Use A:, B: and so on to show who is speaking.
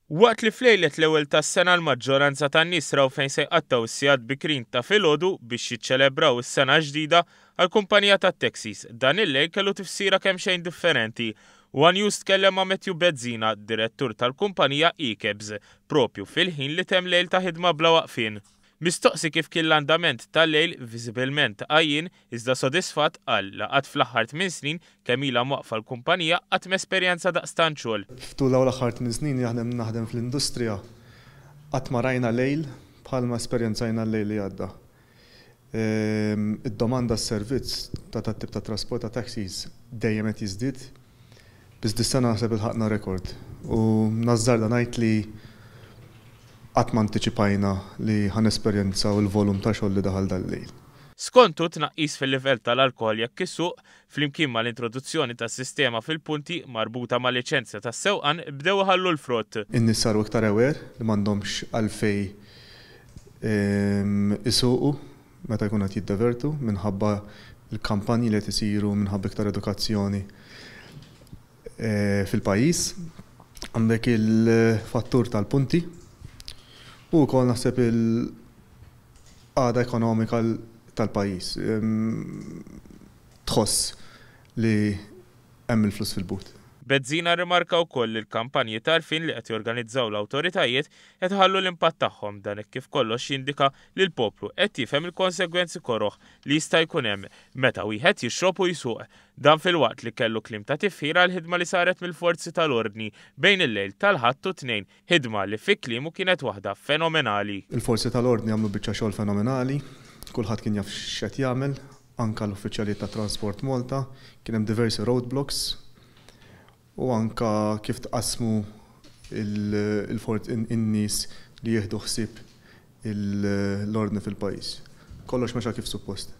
A: Waqt li flejlet l-ewwel tas-sena l-maġġoranza tan-nies raw fejn se jqattaw is-sigħat bikrin ta' filgħodu biex jiċċelebraw is-sena ġdida għall-kumpanija tat-taxis. Dan il-lejl kellu tifsira kemm xejn differenti. One News tkellem ma' Matthew Bezzina, direttur tal-kumpanija eCabs, propju fil-ħin li temm lejl ta' ħidma bla waqfien. Mistoqsi kif kien l-andament tal-lejl viżibilment għajjin iżda sodisfatt qal laqgħat fl-aħħar 8 snin kemm ilha mwaqfa l-kumpanija qatt m'esperjenza daqstant xogħol.
B: Ftul l-aħħar 8 snin naħdem fl-industrija qatt ma rajna lejl bħalma esperjenzajna l-lejl li għadda. Id-domanda s-servizz ta' tat-tip ta' trasport ta' taxis dejjem qed jiżdied, biss dis-sena naħseb ilħaqna rekord. U nażżarda ngħid li qatt ma antiċipajna li ħanesperjenzaw il-volum ta' xogħol li daħal dal-lejl.
A: Skontu tnaqqis fil-livell tal-alkoħol jekk is-suq flimkien mal-introduzzjoni tas-sistema fil-punti marbuta ma' liċenzja tas-sewqan bdew iħallu l-frott.
B: In-nies saru iktar aware li m'għandhomx għalfejn isuqu meta jkun qed jiddevertu minħabba l-kampanji li qed isiru minħabba iktar edukazzjoni fil-pajjiż. Għandek il-fattur tal-punti u wkoll naħseb il-għada ekonomika tal-pajjiż tħoss li hemm il-flus fil-but.
A: Bezzina rimarka wkoll li l-kampanji tal-fin li qed jorganizzaw l-awtoritajiet qed iħallu l-impatt tagħhom dan hekk kif kollox jindika li l-poplu qed jifhem il-konsegwenzi koroħ li jista' jkun hemm meta wieħed jixrob u jsuq. Dan fil-waqt li kellu kliem ta' tifħira l-ħidma li saret mill-forzi tal-ordni bejn il-lejl tal-ħadd u tnejn, ħidma li fi kliemu kienet waħda fenomenali.
B: Il-forzi tal-ordni għamlu biċċa xogħol fenomenali, kulħadd kien jaf x'qed jagħmel, anke l-uffiċjalijiet ta' Transport Malta, kien hemm diversi roadblocks u anke kif tqasmu in-nies li jieħdu ħsieb l-ordni fil-pajjiż. Kollox mexa kif suppost.